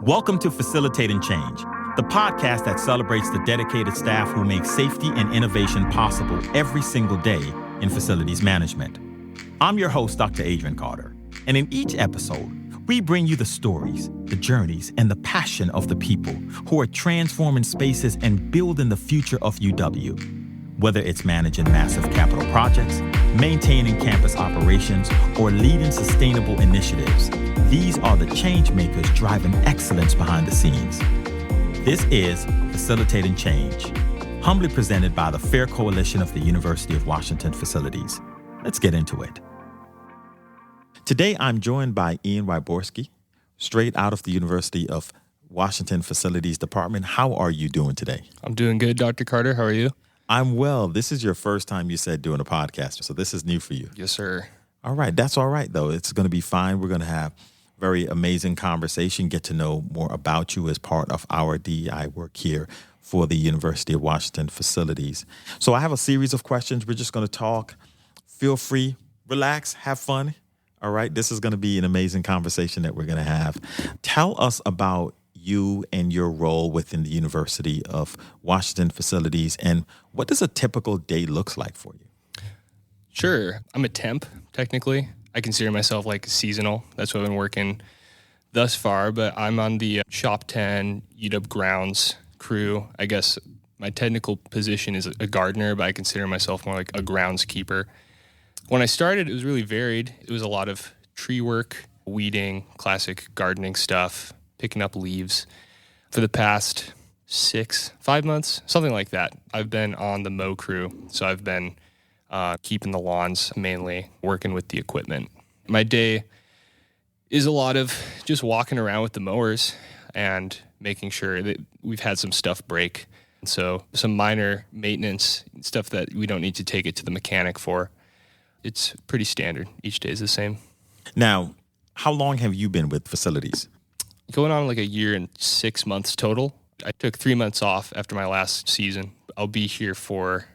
Welcome to Facilitating Change, the podcast that celebrates the dedicated staff who make safety and innovation possible every single day in facilities management. I'm your host, Dr. Adrian Carter, and in each episode, we bring you the stories, the journeys, and the passion of the people who are transforming spaces and building the future of UW. Whether it's managing massive capital projects, maintaining campus operations, or leading sustainable initiatives, these are the change makers driving excellence behind the scenes. This is Facilitating Change, humbly presented by the Fair Coalition of the University of Washington Facilities. Let's get into it. Today, I'm joined by Ian Wyborsky, straight out of the University of Washington Facilities Department. How are you doing today? I'm doing good, Dr. Carter. How are you? I'm well. This is your first time, you said, doing a podcast, so this is new for you. Yes, sir. All right. That's all right, though. It's going to be fine. We're going to have very amazing conversation, get to know more about you as part of our DEI work here for the University of Washington Facilities. So I have a series of questions. We're just going to talk. Feel free, relax, have fun. All right. This is going to be an amazing conversation that we're going to have. Tell us about you and your role within the University of Washington Facilities, and what does a typical day look like for you? Sure. I'm a temp, technically. I consider myself like seasonal. That's what I've been working thus far, but I'm on the Shop 10 UW grounds crew. I guess my technical position is a gardener, but I consider myself more like a groundskeeper. When I started, it was really varied. It was a lot of tree work, weeding, classic gardening stuff, picking up leaves. For the past 5 months, something like that, I've been on the mow crew. So I've been keeping the lawns, mainly working with the equipment. My day is a lot of just walking around with the mowers and making sure that we've had some stuff break. And so some minor maintenance, stuff that we don't need to take it to the mechanic for. It's pretty standard. Each day is the same. Now, how long have you been with facilities? Going on like a year and 6 months total. I took 3 months off after my last season. I'll be here for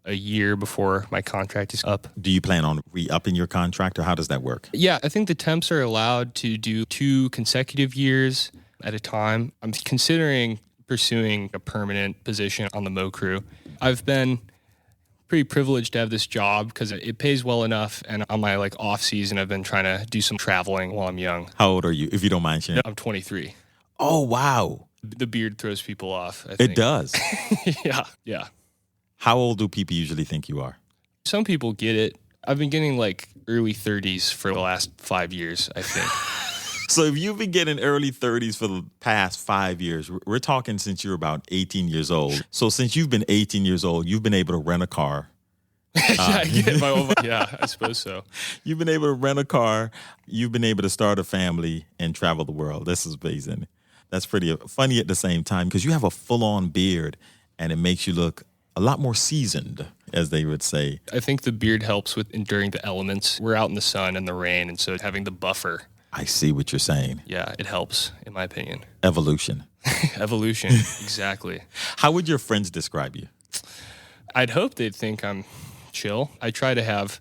a year before my contract is up. Do you plan on re-upping your contract, or how does that work? Yeah, I think the temps are allowed to do 2 consecutive years at a time. I'm considering pursuing a permanent position on the mow crew. I've been pretty privileged to have this job because it pays well enough, and on my off season, I've been trying to do some traveling while I'm young. How old are you, if you don't mind sharing? I'm 23. Oh, wow. The beard throws people off, I It think. does. Yeah. How old do people usually think you are? Some people get it. I've been getting early 30s for the last 5 years, I think. So if you've been getting early 30s for the past 5 years, we're talking since you're about 18 years old. So since you've been 18 years old, you've been able to rent a car. Yeah, I suppose so. You've been able to rent a car. You've been able to start a family and travel the world. This is amazing. That's pretty funny at the same time because you have a full-on beard and it makes you look a lot more seasoned, as they would say. I think the beard helps with enduring the elements. We're out in the sun and the rain, and so having the buffer. I see what you're saying. Yeah, it helps, in my opinion. Evolution. Evolution, exactly. How would your friends describe you? I'd hope they'd think I'm chill. I try to have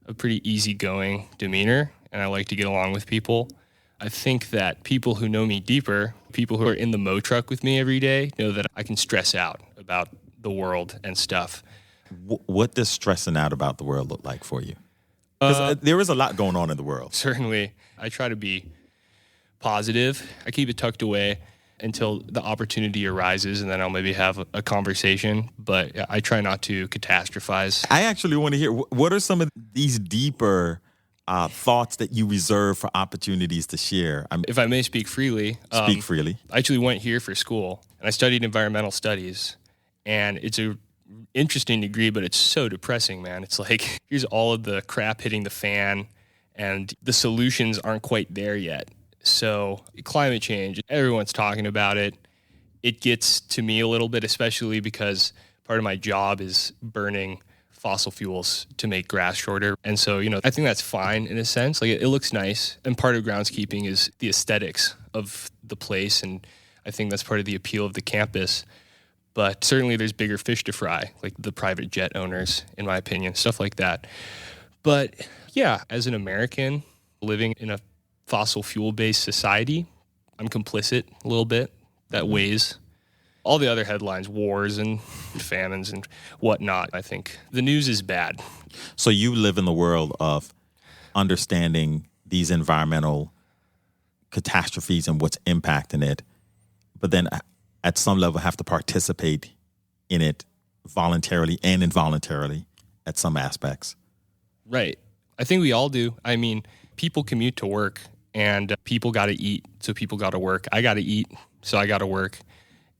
a pretty easygoing demeanor, and I like to get along with people. I think that people who know me deeper, people who are in the mow truck with me every day, know that I can stress out about the world and stuff. What does stressing out about the world look like for you? Because there is a lot going on in the world. Certainly. I try to be positive. I keep it tucked away until the opportunity arises, and then I'll maybe have a conversation. But I try not to catastrophize. I actually want to hear, what are some of these deeper thoughts that you reserve for opportunities to share? If I may speak freely. Speak freely. I actually went here for school, and I studied environmental studies. And it's a interesting degree, but it's so depressing, man. It's like, here's all of the crap hitting the fan, and the solutions aren't quite there yet. So climate change, everyone's talking about it. It gets to me a little bit, especially because part of my job is burning fossil fuels to make grass shorter. And so, I think that's fine in a sense. It looks nice. And part of groundskeeping is the aesthetics of the place. And I think that's part of the appeal of the campus. But certainly there's bigger fish to fry, like the private jet owners, in my opinion, stuff like that. But yeah, as an American living in a fossil fuel-based society, I'm complicit a little bit. That weighs. All the other headlines, wars and famines and whatnot, I think the news is bad. So you live in the world of understanding these environmental catastrophes and what's impacting it, but then at some level have to participate in it voluntarily and involuntarily at some aspects. Right. I think we all do. I mean, people commute to work and people got to eat, so people got to work. I got to eat, so I got to work.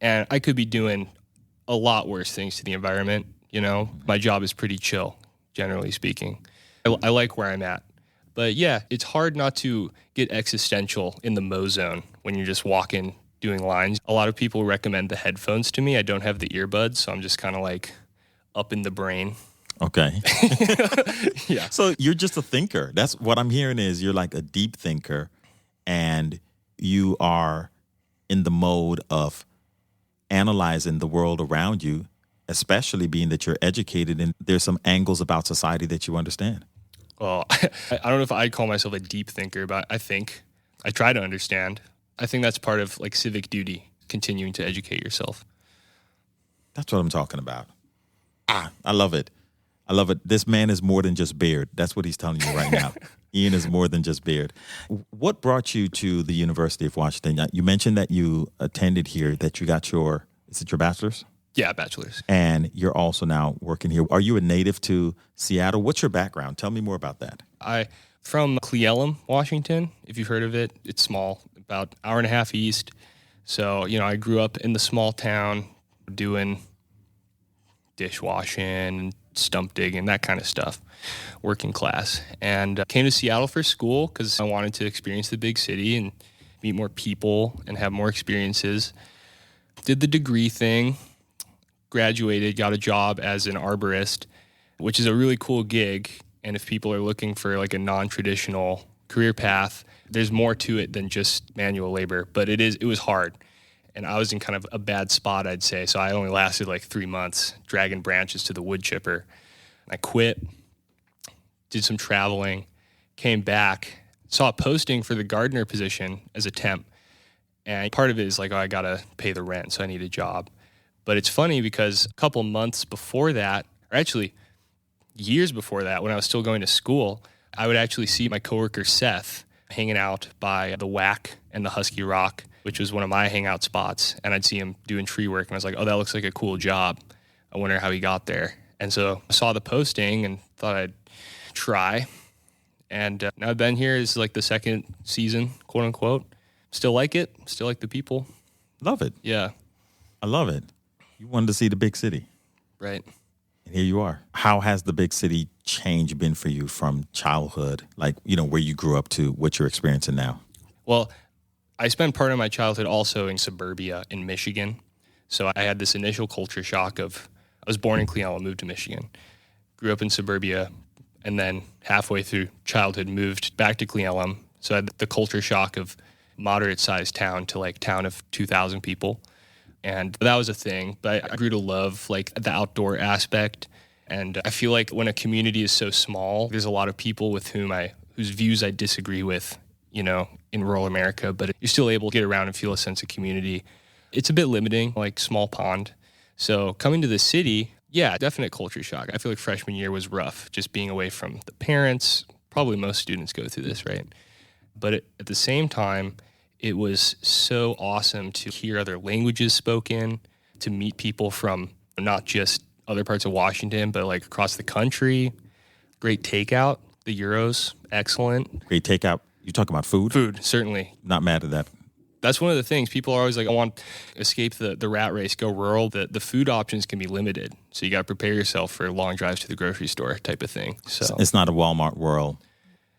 And I could be doing a lot worse things to the environment. My job is pretty chill, generally speaking. I like where I'm at. But yeah, it's hard not to get existential in the Mo zone when you're just walking, doing lines. A lot of people recommend the headphones to me. I don't have the earbuds, so I'm just kind of like up in the brain. Okay. Yeah. So you're just a thinker. That's what I'm hearing is you're like a deep thinker, and you are in the mode of analyzing the world around you, especially being that you're educated and there's some angles about society that you understand. Well, I don't know if I'd call myself a deep thinker, but I try to understand. I think that's part of like civic duty, continuing to educate yourself. That's what I'm talking about. I love it. I love it. This man is more than just beard. That's what he's telling you right now. Ian is more than just beard. What brought you to the University of Washington? You mentioned that you attended here, that you got is it your bachelor's? Yeah, bachelor's. And you're also now working here. Are you a native to Seattle? What's your background? Tell me more about that. From Cle, Washington, if you've heard of it. It's small, about an hour and a half east. So, I grew up in the small town doing dishwashing, stump digging, that kind of stuff, working class. And came to Seattle for school because I wanted to experience the big city and meet more people and have more experiences. Did the degree thing, graduated, got a job as an arborist, which is a really cool gig. And if people are looking for like a non-traditional career path, there's more to it than just manual labor, but it was hard. And I was in kind of a bad spot, I'd say. So I only lasted like 3 months, dragging branches to the wood chipper. I quit, did some traveling, came back, saw a posting for the gardener position as a temp. And part of it is like, I got to pay the rent, so I need a job. But it's funny because a couple months before that, or actually years before that, when I was still going to school, I would actually see my coworker Seth hanging out by the Whack and the Husky Rock, which was one of my hangout spots. And I'd see him doing tree work, and I was like, oh, that looks like a cool job. I wonder how he got there. And so I saw the posting and thought I'd try. And now I've been here. It's like the second season, quote unquote. Still like it. Still like the people. Love it. Yeah. I love it. You wanted to see the big city. Right. And here you are. How has the big city change been for you from childhood, like, where you grew up, to what you're experiencing now? Well, I spent part of my childhood also in suburbia in Michigan. So I had this initial culture shock of, I was born in Cle, moved to Michigan, grew up in suburbia, and then halfway through childhood moved back to Cle. So I had the culture shock of moderate-sized town to like town of 2,000 people. And that was a thing. But I grew to love like the outdoor aspect. And I feel like when a community is so small, there's a lot of people with whose views I disagree with, in rural America, but you're still able to get around and feel a sense of community. It's a bit limiting, like small pond. So coming to the city, yeah, definite culture shock. I feel like freshman year was rough, just being away from the parents. Probably most students go through this, right? But at the same time, it was so awesome to hear other languages spoken, to meet people from not just other parts of Washington, but like across the country. Great takeout. The gyros, excellent. Great takeout. You talk about food? Food, certainly. Not mad at that. That's one of the things. People are always like, I want to escape the rat race, go rural. The food options can be limited. So you got to prepare yourself for long drives to the grocery store type of thing. So it's not a Walmart world.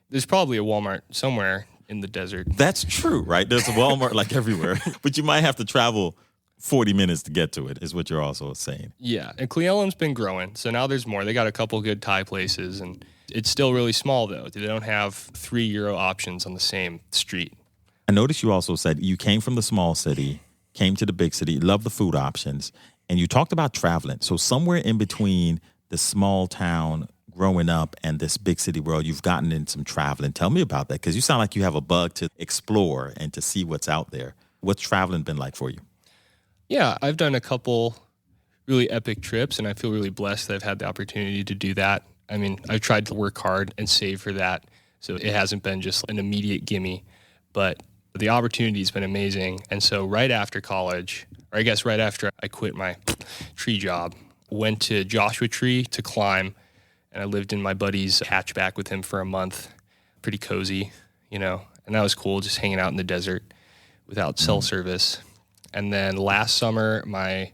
There's probably a Walmart somewhere in the desert. That's true, right? There's a Walmart like everywhere. But you might have to travel 40 minutes to get to it, is what you're also saying. Yeah, and Cle-Elum's been growing. So now there's more. They got a couple good Thai places, and it's still really small, though. They don't have €3 options on the same street. I noticed you also said you came from the small city, came to the big city, love the food options, and you talked about traveling. So somewhere in between the small town growing up and this big city world, you've gotten in some traveling. Tell me about that, because you sound like you have a bug to explore and to see what's out there. What's traveling been like for you? Yeah, I've done a couple really epic trips, and I feel really blessed that I've had the opportunity to do that. I mean, I've tried to work hard and save for that, so it hasn't been just an immediate gimme, but the opportunity's been amazing. And so right after college, or I guess right after I quit my tree job, went to Joshua Tree to climb, and I lived in my buddy's hatchback with him for a month. Pretty cozy, and that was cool, just hanging out in the desert without cell service. And then last summer, my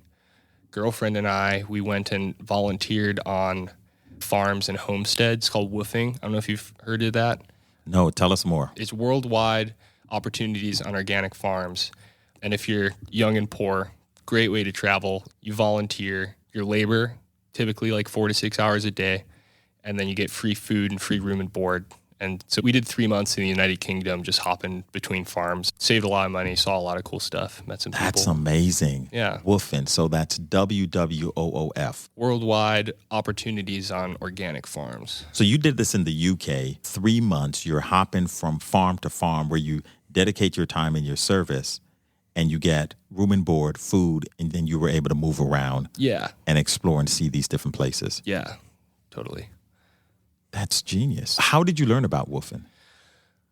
girlfriend and we went and volunteered on farms and homesteads called woofing. I don't know if you've heard of that. No, tell us more. It's worldwide opportunities on organic farms. And if you're young and poor, great way to travel. You volunteer, your labor, typically like 4 to 6 hours a day, and then you get free food and free room and board. And so we did 3 months in the United Kingdom, just hopping between farms. Saved a lot of money, saw a lot of cool stuff, met some people. That's amazing. Yeah. Woofing. So that's WWOOF. Worldwide opportunities on organic farms. So you did this in the UK, 3 months. You're hopping from farm to farm where you dedicate your time in your service and you get room and board, food, and then you were able to move around and explore and see these different places. Yeah, totally. That's genius. How did you learn about woofing?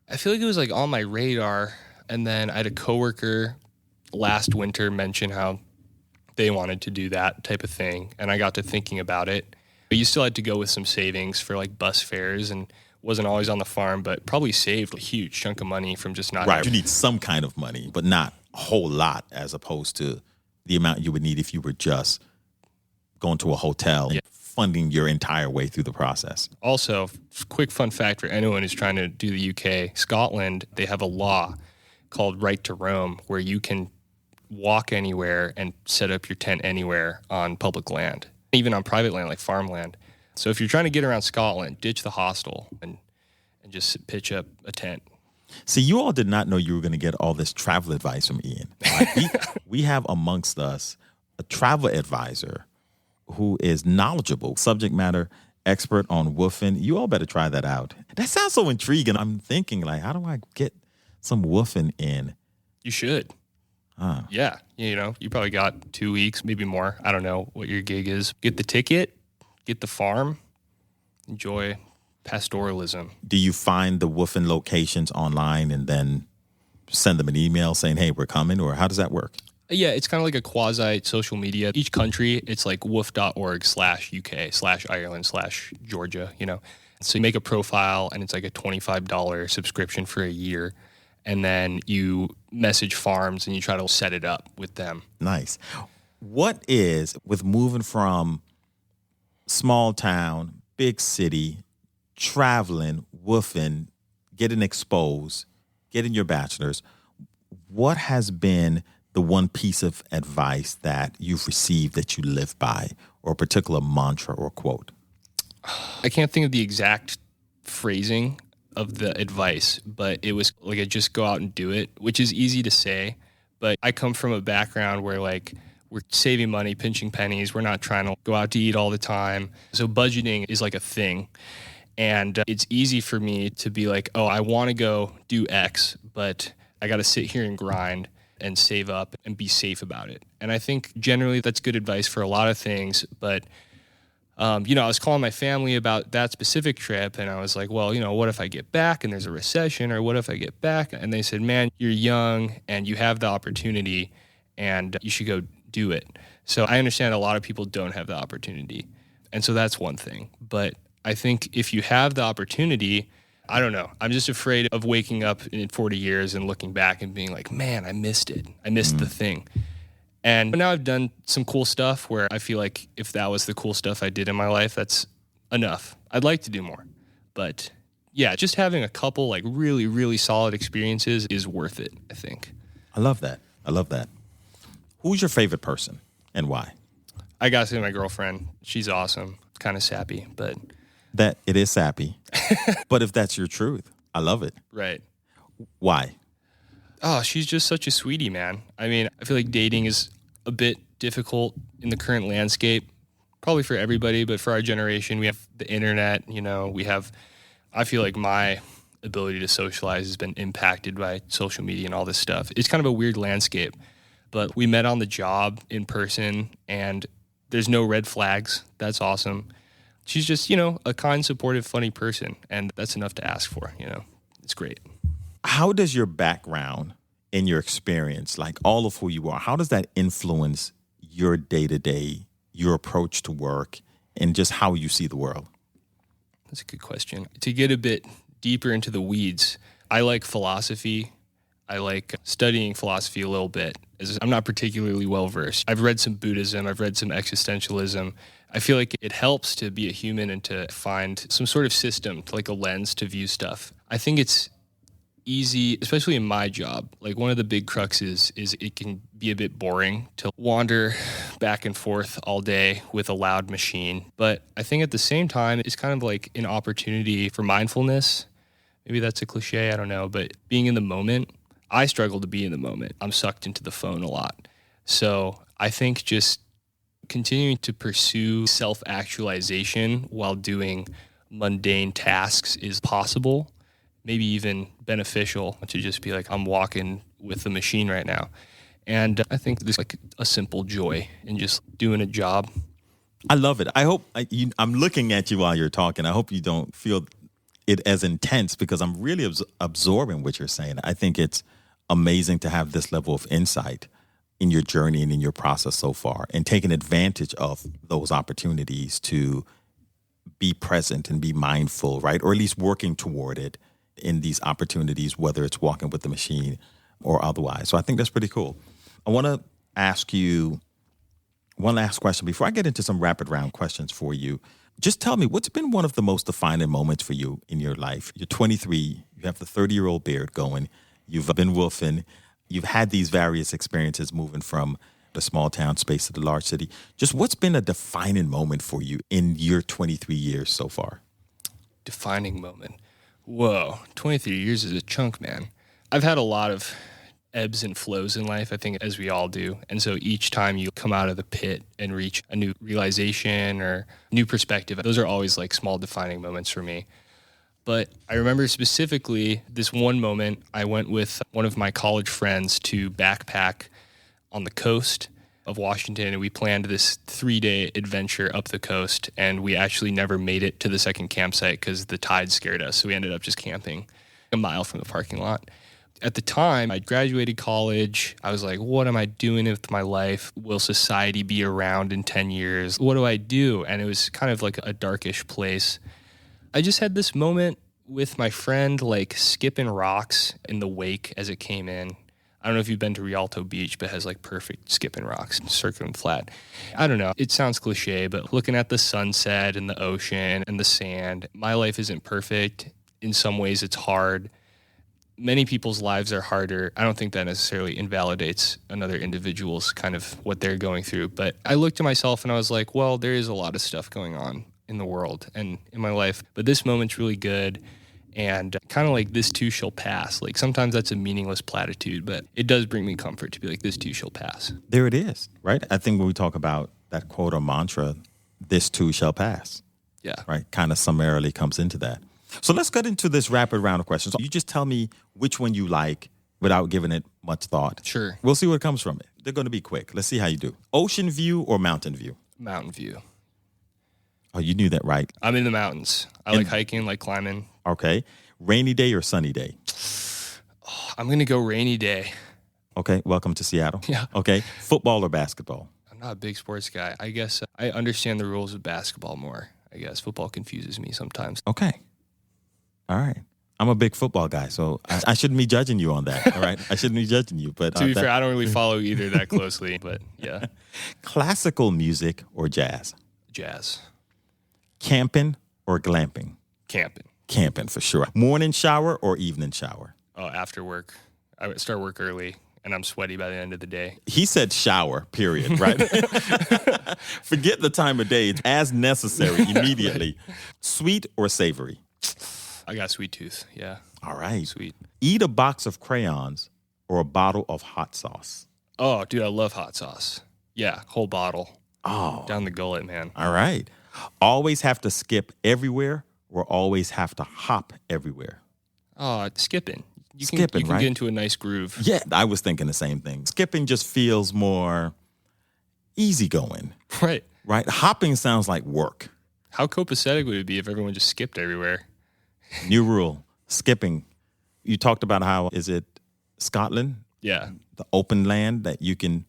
I feel like it was like on my radar. And then I had a coworker last winter mention how they wanted to do that type of thing. And I got to thinking about it. But you still had to go with some savings for like bus fares, and wasn't always on the farm, but probably saved a huge chunk of money from just not. Right. You need some kind of money, but not a whole lot, as opposed to the amount you would need if you were just going to a hotel and funding your entire way through the process. Also, quick fun fact for anyone who's trying to do the UK, Scotland, they have a law called Right to Roam where you can walk anywhere and set up your tent anywhere on public land, even on private land like farmland. So if you're trying to get around Scotland, ditch the hostel and just pitch up a tent. See, you all did not know you were going to get all this travel advice from Ian. Like, we have amongst us a travel advisor who is knowledgeable, subject matter expert on woofing. You all better try that out. That sounds so intriguing. I'm thinking, like, how do I get some woofing in? You should. Yeah. You probably got 2 weeks, maybe more. I don't know what your gig is. Get the ticket, get the farm, enjoy pastoralism. Do you find the woofing locations online and then send them an email saying, hey, we're coming? Or how does that work? Yeah, it's kind of like a quasi social media. Each country, it's like woof.org/UK/Ireland/Georgia, So you make a profile and it's like a $25 subscription for a year. And then you message farms and you try to set it up with them. Nice. What is, with moving from small town, big city, traveling, woofing, getting exposed, getting your bachelor's, what has been the one piece of advice that you've received that you live by, or a particular mantra or quote? I can't think of the exact phrasing of the advice, but it was like, just go out and do it, which is easy to say. But I come from a background where like we're saving money, pinching pennies. We're not trying to go out to eat all the time. So budgeting is like a thing. And it's easy for me to be like, oh, I want to go do X, but I got to sit here and grind and save up and be safe about it. And I think generally that's good advice for a lot of things. But, I was calling my family about that specific trip, and I was like, well, what if I get back and there's a recession, or what if I get back? And they said, man, you're young and you have the opportunity and you should go do it. So I understand a lot of people don't have the opportunity. And so that's one thing. But I think if you have the opportunity, I don't know. I'm just afraid of waking up in 40 years and looking back and being like, man, I missed it. I missed the thing. And now I've done some cool stuff where I feel like if that was the cool stuff I did in my life, that's enough. I'd like to do more. But yeah, just having a couple like really, really solid experiences is worth it, I think. I love that. Who's your favorite person and why? I got to say my girlfriend. She's awesome. Kind of sappy, but... That it is sappy. But if that's your truth, I love it. Right. Why? Oh, she's just such a sweetie, man. I mean, I feel like dating is a bit difficult in the current landscape. probably for everybody, but for our generation, we have the internet, I feel like my ability to socialize has been impacted by social media and all this stuff. It's kind of a weird landscape, but we met on the job in person and there's no red flags. That's awesome. She's just, a kind, supportive, funny person. And that's enough to ask for, It's great. How does your background and your experience, like all of who you are, how does that influence your day-to-day, your approach to work, and just how you see the world? That's a good question. To get a bit deeper into the weeds, I like philosophy. I like studying philosophy a little bit, as I'm not particularly well-versed. I've read some Buddhism. I've read some existentialism. I feel like it helps to be a human and to find some sort of system, like a lens to view stuff. I think it's easy, especially in my job. Like one of the big cruxes is it can be a bit boring to wander back and forth all day with a loud machine. But I think at the same time, it's kind of like an opportunity for mindfulness. Maybe that's a cliche, I don't know, but being in the moment. I struggle to be in the moment. I'm sucked into the phone a lot. So I think just continuing to pursue self-actualization while doing mundane tasks is possible, maybe even beneficial to just be like, I'm walking with the machine right now. And I think there's like a simple joy in just doing a job. I love it. I hope I'm looking at you while you're talking. I hope you don't feel it as intense because I'm really absorbing what you're saying. I think it's amazing to have this level of insight in your journey and in your process so far and taking advantage of those opportunities to be present and be mindful, right? Or at least working toward it in these opportunities, whether it's walking with the machine or otherwise. So I think that's pretty cool. I want to ask you one last question before I get into some rapid round questions for you. Just tell me, what's been one of the most defining moments for you in your life? You're 23, you have the 30-year-old beard going, you've been woofing, you've had these various experiences moving from the small town space to the large city. Just what's been a defining moment for you in your 23 years so far? Defining moment. Whoa, 23 years is a chunk, man. I've had a lot of ebbs and flows in life, I think, as we all do. And so each time you come out of the pit and reach a new realization or new perspective, those are always like small defining moments for me. But I remember specifically this one moment. I went with one of my college friends to backpack on the coast of Washington, and we planned this 3-day adventure up the coast, and we actually never made it to the second campsite because the tide scared us, so we ended up just camping a mile from the parking lot. At the time, I graduated college. I was like, what am I doing with my life? Will society be around in 10 years? What do I do? And it was kind of like a darkish place. I just had this moment with my friend, like skipping rocks in the wake as it came in. I don't know if you've been to Rialto Beach, but it has like perfect skipping rocks, circular and flat. I don't know. It sounds cliche, but looking at the sunset and the ocean and the sand, my life isn't perfect. In some ways, it's hard. Many people's lives are harder. I don't think that necessarily invalidates another individual's kind of what they're going through. But I looked at myself and I was like, well, there is a lot of stuff going on in the world and in my life. But this moment's really good. And kind of like this too shall pass. Like sometimes that's a meaningless platitude, but it does bring me comfort to be like, this too shall pass. There it is, right? I think when we talk about that quote or mantra, this too shall pass. Yeah. Right? Kind of summarily comes into that. So let's get into this rapid round of questions. You just tell me which one you like without giving it much thought. Sure. We'll see what comes from it. They're going to be quick. Let's see how you do. Ocean view or mountain view? Mountain view. Oh, you knew that, right? I'm in the mountains. I like hiking, like climbing. Okay. Rainy day or sunny day? Oh, I'm going to go rainy day. Okay. Welcome to Seattle. Yeah. Okay. Football or basketball? I'm not a big sports guy. I guess I understand the rules of basketball more. I guess football confuses me sometimes. Okay. All right. I'm a big football guy, so I shouldn't be judging you on that, all right? I shouldn't be judging you. But to be fair, I don't really follow either that closely, but yeah. Classical music or jazz? Jazz. Camping or glamping? Camping. Camping for sure. Morning shower or evening shower? Oh, after work. I would start work early, and I'm sweaty by the end of the day. He said shower, period, right? Forget the time of day. It's as necessary immediately. Right. Sweet or savory? I got sweet tooth, yeah. All right. Sweet. Eat a box of crayons or a bottle of hot sauce? Oh, dude, I love hot sauce. Yeah, whole bottle. down the gullet, man. All right. Always have to skip everywhere or always have to hop everywhere? Skipping. You Skipping, can right? get into a nice groove. Yeah, I was thinking the same thing. Skipping just feels more easygoing, Right. right? Hopping sounds like work. How copacetic would it be if everyone just skipped everywhere? New rule, skipping. You talked about how, is it Scotland? Yeah. The open land that you can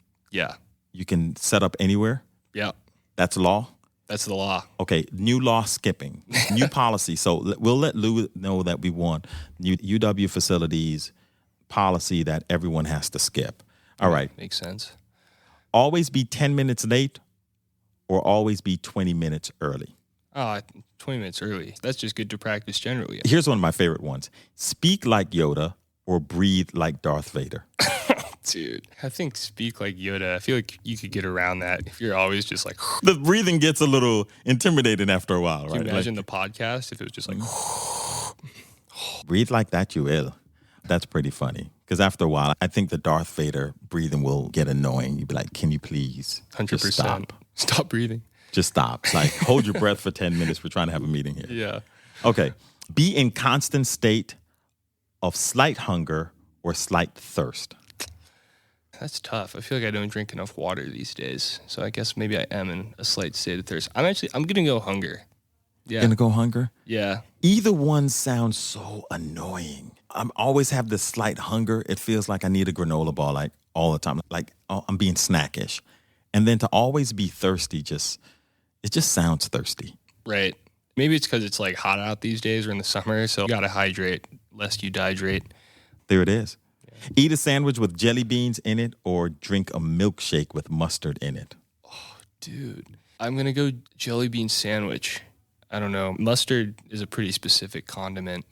set up anywhere? Yeah. That's law? That's the law. Okay, new law skipping, new policy. So we'll let Lou know that we want new UW facilities policy that everyone has to skip. All right. Makes sense. Always be 10 minutes late or always be 20 minutes early? 20 minutes early. That's just good to practice generally. Here's one of my favorite ones. Speak like Yoda or breathe like Darth Vader? Dude, I think speak like Yoda. I feel like you could get around that if you're always just like... The breathing gets a little intimidating after a while, right? Can you imagine the podcast if it was just like... Breathe like that, you will. That's pretty funny. Because after a while, I think the Darth Vader breathing will get annoying. You'd be like, can you please 100%. just stop? Stop breathing. Just stop. Like, hold your breath for 10 minutes. We're trying to have a meeting here. Yeah. Okay. Be in constant state of slight hunger or slight thirst? That's tough. I feel like I don't drink enough water these days. So I guess maybe I am in a slight state of thirst. I'm going to go hunger. Yeah. Gonna go hunger? Yeah. Either one sounds so annoying. I always have this slight hunger. It feels like I need a granola bar like all the time. Like I'm being snackish. And then to always be thirsty, it just sounds thirsty. Right. Maybe it's because it's like hot out these days or in the summer. So you got to hydrate lest you dehydrate. There it is. Eat a sandwich with jelly beans in it or drink a milkshake with mustard in it? Oh, dude. I'm going to go jelly bean sandwich. I don't know. Mustard is a pretty specific condiment.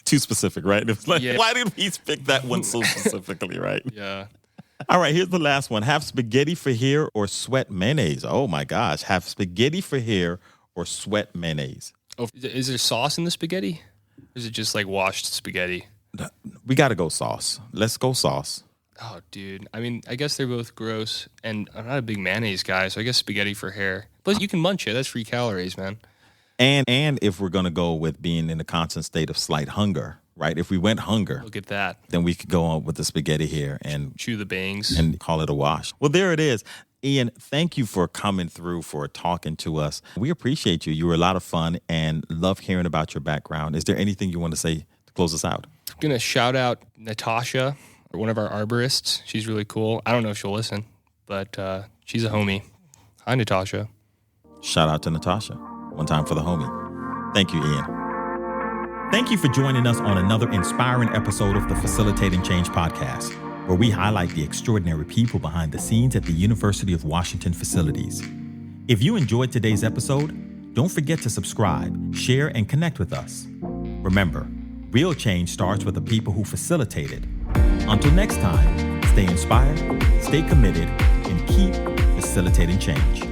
Too specific, right? It's like, Yeah. Why did we pick that one so specifically, right? Yeah. All right, here's the last one. Have spaghetti for hair or sweat mayonnaise? Oh, my gosh. Have spaghetti for hair or sweat mayonnaise? Oh, is there sauce in the spaghetti? Or is it just like washed spaghetti? We got to go sauce. Let's go sauce. Oh, dude. I mean, I guess they're both gross, and I'm not a big mayonnaise guy, so I guess spaghetti for hair. Plus, you can munch it. That's free calories, man. And if we're going to go with being in a constant state of slight hunger, right? If we went hunger, Look at that. then we could go on with the spaghetti here and Chew the bangs. and call it a wash. Well, there it is. Ian, thank you for coming through, for talking to us. We appreciate you. You were a lot of fun and love hearing about your background. Is there anything you want to say to close us out? I'm going to shout out Natasha, one of our arborists. She's really cool. I don't know if she'll listen, but she's a homie. Hi, Natasha. Shout out to Natasha. One time for the homie. Thank you, Ian. Thank you for joining us on another inspiring episode of the Facilitating Change podcast, where we highlight the extraordinary people behind the scenes at the University of Washington facilities. If you enjoyed today's episode, don't forget to subscribe, share, and connect with us. Remember, real change starts with the people who facilitate it. Until next time, stay inspired, stay committed, and keep facilitating change.